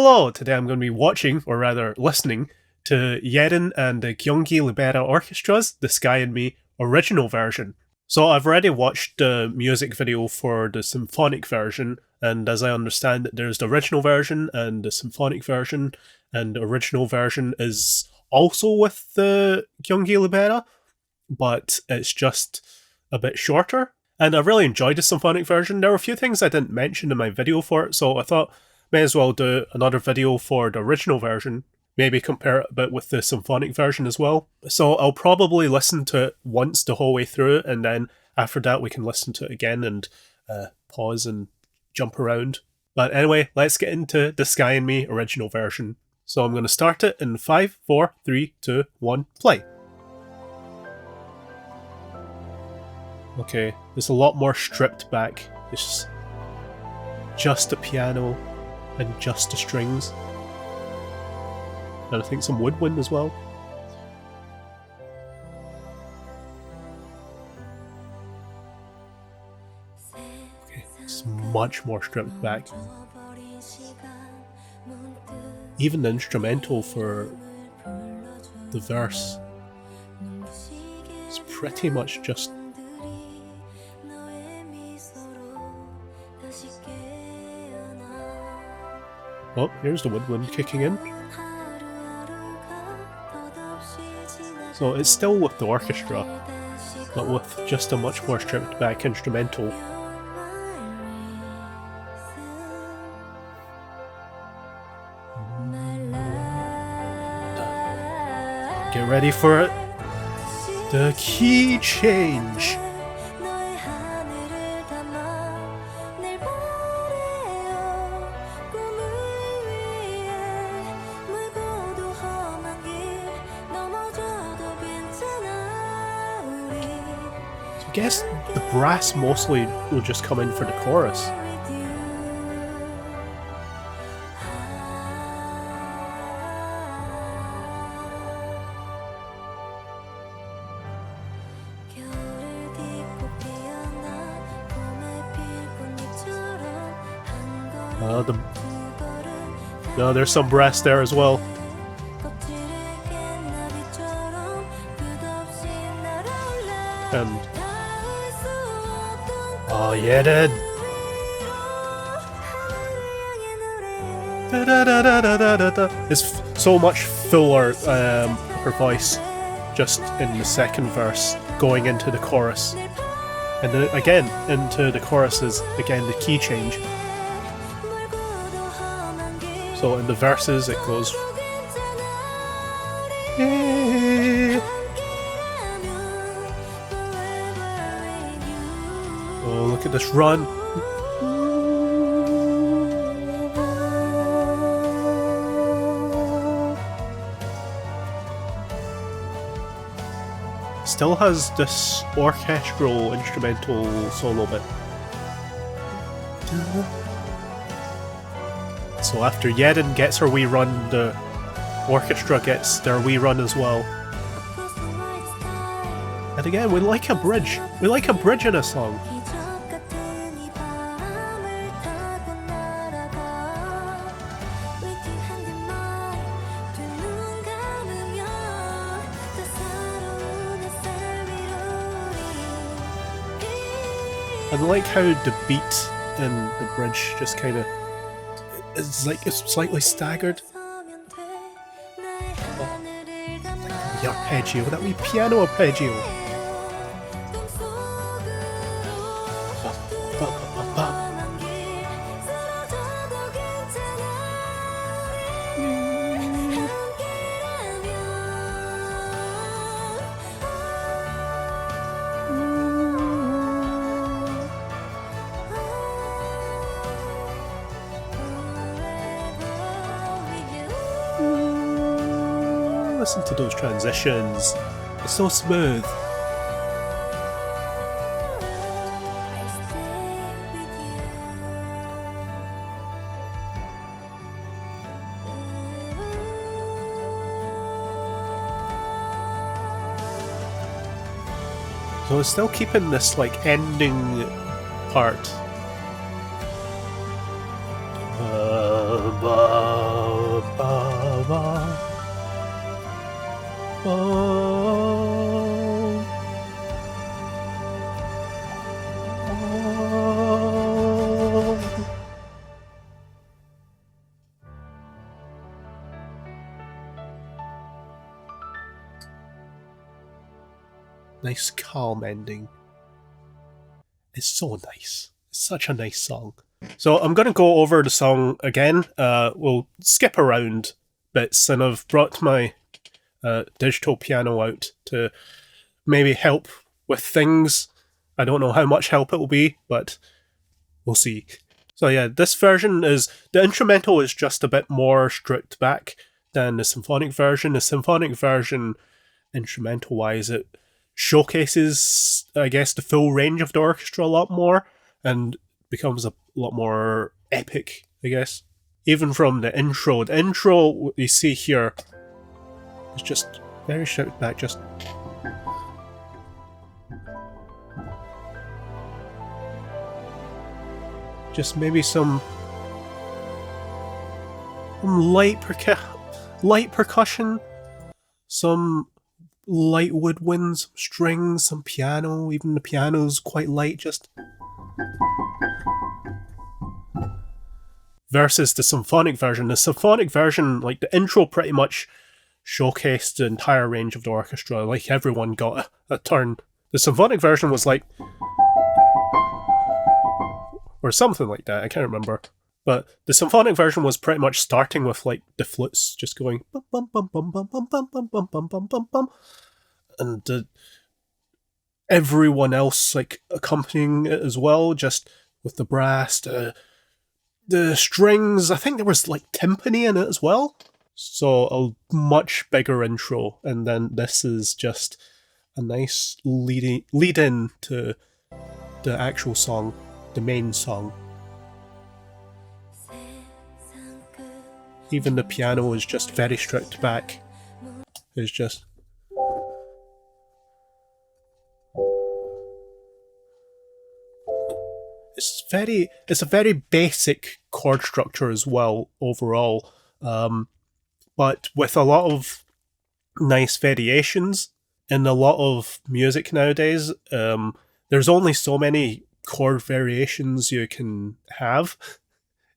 Hello! Today I'm going to be watching, or rather listening, to Yerin and the Gyeonggi Libera Orchestra's The Sky and Me original version. So I've already watched the music video for the symphonic version, and as I understand it, there's the original version and the symphonic version, and the original version is also with the Gyeonggi Libera, but it's just a bit shorter. And I really enjoyed the symphonic version. There were a few things I didn't mention in my video for it, so I thought may as well do another video for the original version, maybe compare it a bit with the symphonic version as well. So I'll probably listen to it once the whole way through, and then after that we can listen to it again and pause and jump around. But anyway, let's get into The Sky and Me original version. So I'm going to start it in 5, 4, 3, 2, 1, play. Okay, it's a lot more stripped back. It's just the piano and just the strings. And I think some woodwind as well. Okay, it's much more stripped back. Even the instrumental for the verse is pretty much just oh, here's the woodwind kicking in. So it's still with the orchestra, but with just a much more stripped back instrumental. Get ready for it. The key change. I guess the brass mostly will just come in for the chorus. No, there's some brass there as well. And oh, Yerin! It's so much fuller, her voice, just in the second verse, going into the chorus. And then again, into the chorus is, again, the key change. So in the verses it goes... Oh, look at this run. Still has this orchestral instrumental solo bit. So after Yerin gets her wee run, the orchestra gets their wee run as well. And again, we like a bridge. We like a bridge in a song. I like how the beat in the bridge just kind of is like it's slightly staggered. Oh, like the arpeggio, that wee piano arpeggio. Listen to those transitions. It's so smooth. So it's still keeping this like ending part. Nice calm ending. It's so nice. It's such a nice song. So I'm going to go over the song again. We'll skip around bits, and I've brought my digital piano out to maybe help with things. I don't know how much help it will be, but we'll see. So yeah, this version is... the instrumental is just a bit more stripped back than the symphonic version. The symphonic version, instrumental-wise, it showcases, I guess, the full range of the orchestra a lot more, and becomes a lot more epic, I guess. Even from the intro. The intro you see here is just very stripped back, just... maybe some light percussion, some light woodwinds, some strings, some piano. Even the piano's quite light, just... versus the symphonic version. The symphonic version, like the intro pretty much showcased the entire range of the orchestra, like everyone got a turn. The symphonic version was like... or something like that, I can't remember. But the symphonic version was pretty much starting with like the flutes just going bum bum bum bum bum bum bum bum bum bum bum bum bum, and everyone else like accompanying it as well, just with the brass, the strings. I think there was like timpani in it as well. So a much bigger intro, and then this is just a nice lead in to the actual song. The main song. Even the piano is just very stripped back. It's just... it's a very basic chord structure as well, overall. But with a lot of nice variations. In a lot of music nowadays, there's only so many chord variations you can have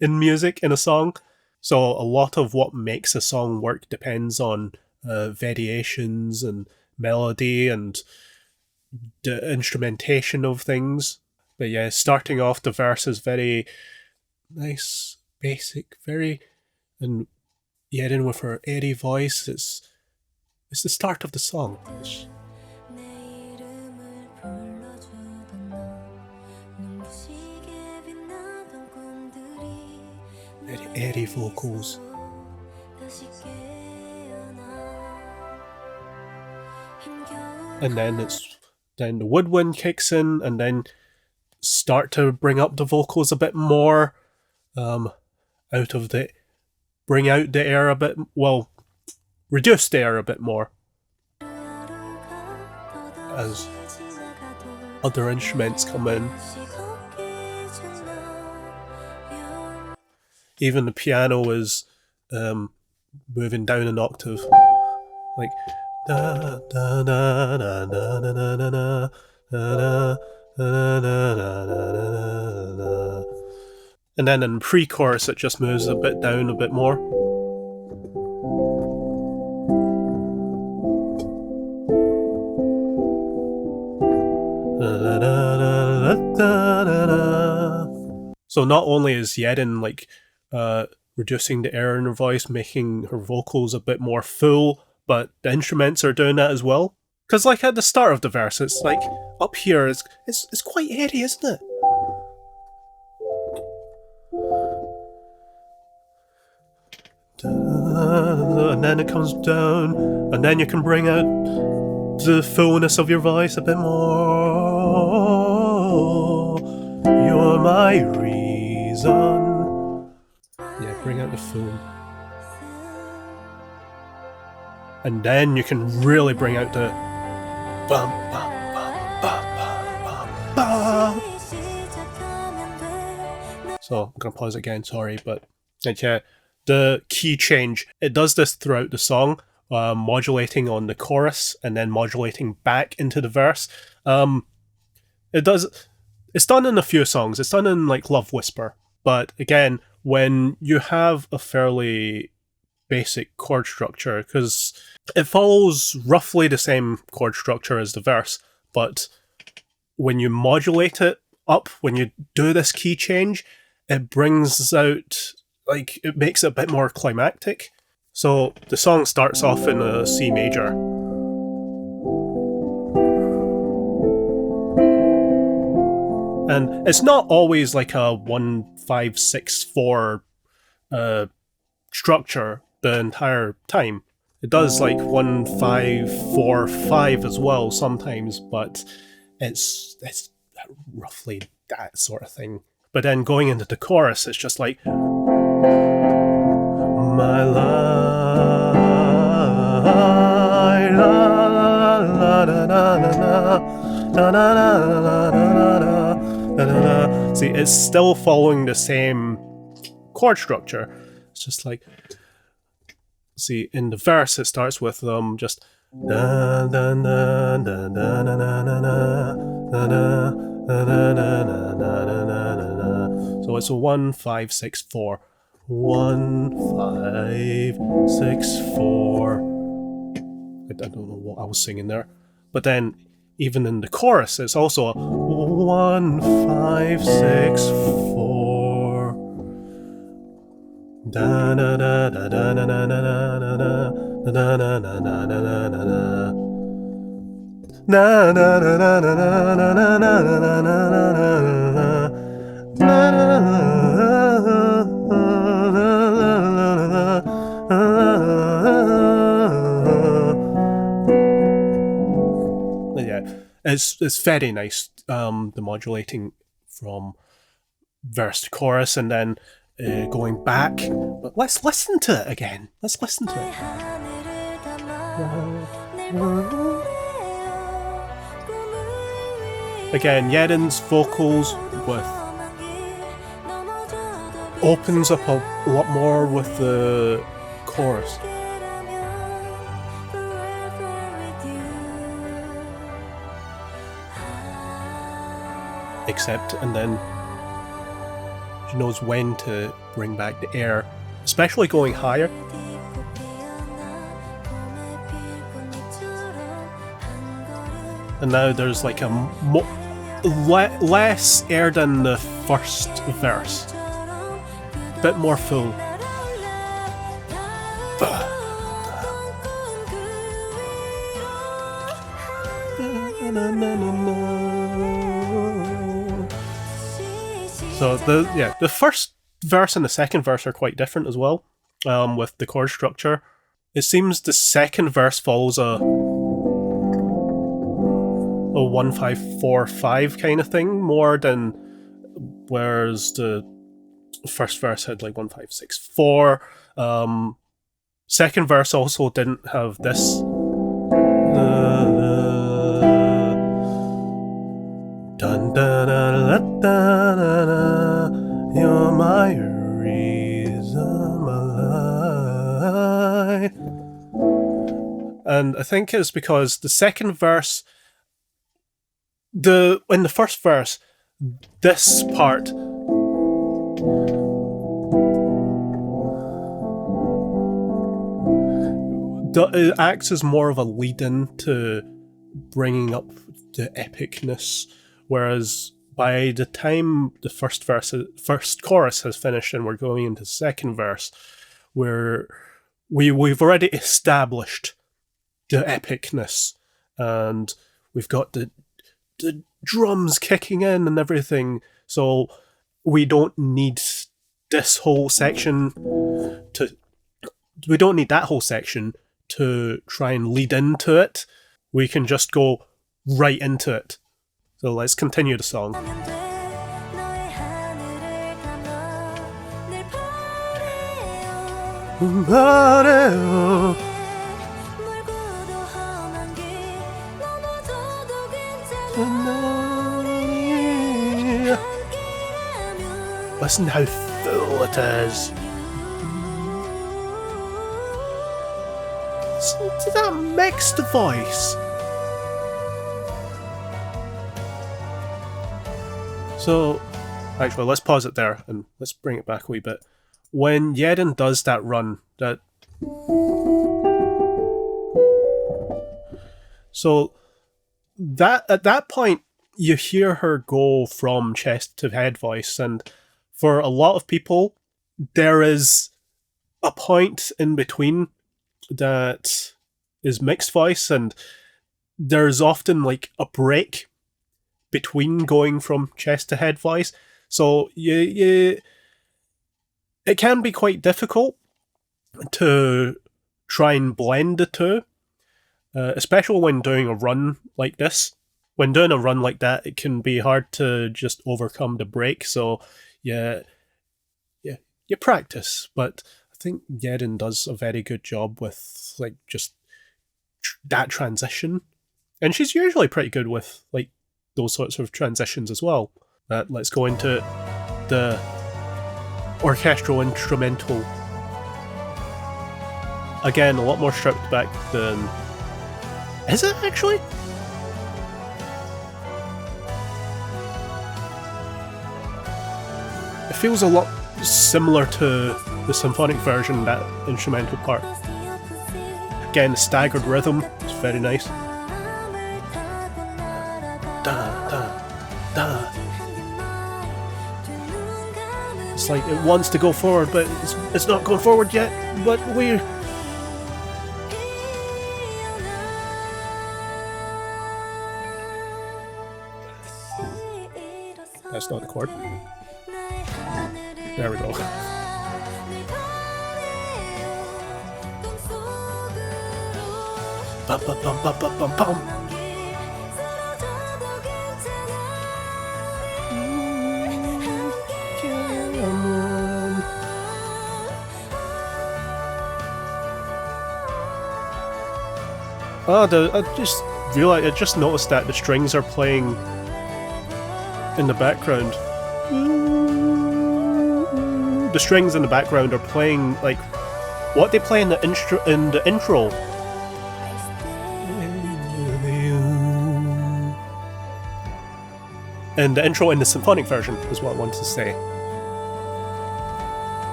in music in a song, so a lot of what makes a song work depends on variations and melody and the instrumentation of things. But yeah, starting off the verse is very nice, basic, very... and Yerin with her airy voice, it's the start of the song. Very airy vocals. And then then the woodwind kicks in, and then start to bring up the vocals a bit more, bring out the air a bit, well, reduce the air a bit more, as other instruments come in. Even the piano is moving down an octave, like da da da da da da da da da da da. And then in pre-chorus it just moves a bit down a bit more. So not only is Yerin like reducing the air in her voice, making her vocals a bit more full, but the instruments are doing that as well. Because like at the start of the verse, it's like up here, it's quite airy, isn't it? And then it comes down, and then you can bring out the fullness of your voice a bit more. You're my reason. Yeah, bring out the full. And then you can really bring out the bum bum bum bum bum bum bum. So I'm gonna pause again, sorry, but yeah, the key change. It does this throughout the song, modulating on the chorus and then modulating back into the verse. It's done in a few songs. It's done in like Love Whisper. But again, when you have a fairly basic chord structure, because it follows roughly the same chord structure as the verse, but when you modulate it up, when you do this key change, it brings out, like, it makes it a bit more climactic. So the song starts off in a C major. And it's not always like a 1-5-6-4 structure the entire time. It does like 1-5-4-5 as well sometimes, but it's roughly that sort of thing. But then going into the chorus, it's just like, my life, see, it's still following the same chord structure. It's just like, see, in the verse it starts with just so it's a 1-5-6-4, 1-5-6-4. I don't know what I was singing there, but then even in the chorus it's also a 1-5-6-4. Da da da da da da da da da da da da da yeah, it's very nice, the modulating from verse to chorus and then going back. But let's listen to it again. Let's listen to it. Again, Yerin's vocals opens up a lot more with the chorus. Except, and then she knows when to bring back the air, especially going higher. And now there's like a less air than the first verse, a bit more full. So the first verse and the second verse are quite different as well, with the chord structure. It seems the second verse follows a 1-5-4-5 kind of thing more than, whereas the first verse had like 1-5-6-4. Second verse also didn't have this. Dun, da, da, da, da, da, da, you're my reason, my life. And I think it's because the second verse, in the first verse, this part it acts as more of a lead-in to bringing up the epicness. Whereas by the time the first chorus has finished and we're going into the second verse, we've already established the epicness, and we've got the drums kicking in and everything. So we don't need this whole section we don't need that whole section to try and lead into it. We can just go right into it. So let's continue the song. Listen how full it is. Listen to that mixed voice. So, actually, let's pause it there and let's bring it back a wee bit. When Yerin does that run, so that at that point you hear her go from chest to head voice, and for a lot of people, there is a point in between that is mixed voice, and there's often like a break between going from chest to head voice. So it can be quite difficult to try and blend the two, especially when doing a run like this. When doing a run like that, it can be hard to just overcome the break. So you practice, but I think Yerin does a very good job with like just that transition, and she's usually pretty good with like those sorts of transitions as well. Let's go into the orchestral instrumental. Again, a lot more stripped back than... Is it actually? It feels a lot similar to the symphonic version, that instrumental part. Again, the staggered rhythm is very nice. Da, da, da. It's like it wants to go forward, but it's not going forward yet. But we're... That's not the chord. There we go. Bum, bum, bum, bum, bum, bum, bum. I just realized, I just noticed that the strings are playing in the background. The strings in the background are playing like what they play in the intro. And the intro in the symphonic version is what I wanted to say.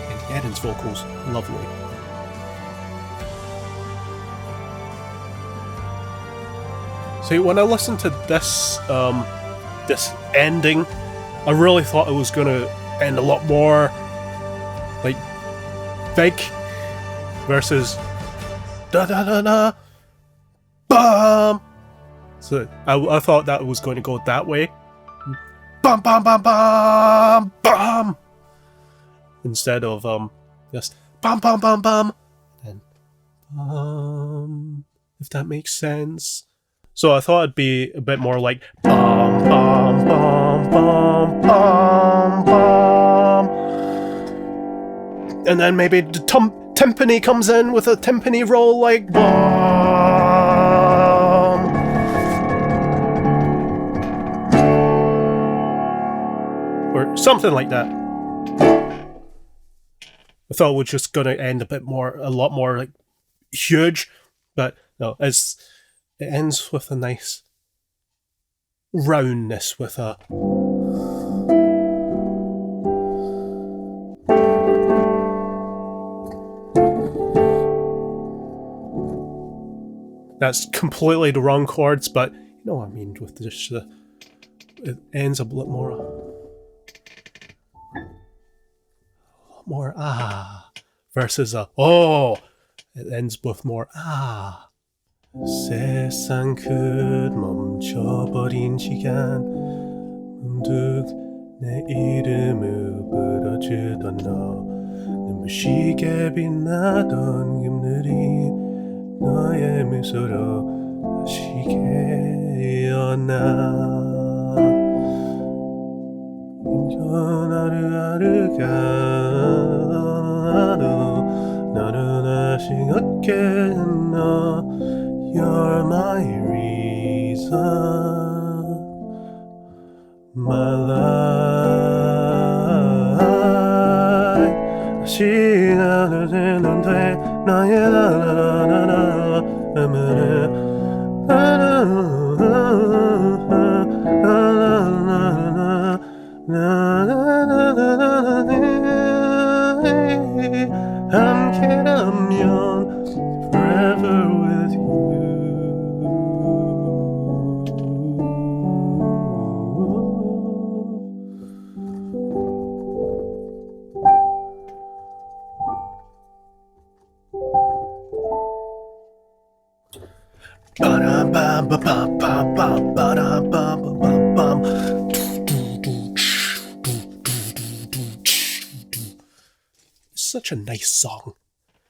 And Yerin's vocals, lovely. See, when I listened to this this ending, I really thought it was going to end a lot more like big versus da da da da bam. So I thought that was going to go that way, bam bam bam bam bam, instead of just bam bam bam bam and bam, if that makes sense. So I thought it'd be a bit more like bum bum bum bum bum bum, and then maybe the timpani comes in with a timpani roll like bum, or something like that. I thought it was just gonna end a lot more like huge, but no, it ends with a nice roundness, with a that's completely the wrong chords, but you know what I mean with this. It ends a bit more ah versus a oh. It ends with more ah. 세상 끝 멈춰버린 시간 문득 내 이름을 불러주던 너 눈부시게 빛나던 금들이 너의 미소로 다시 깨어나 하루하루가 너는 다시 걷게 너 You're my reason, my life. 함께라면 forever with you. Such a nice song.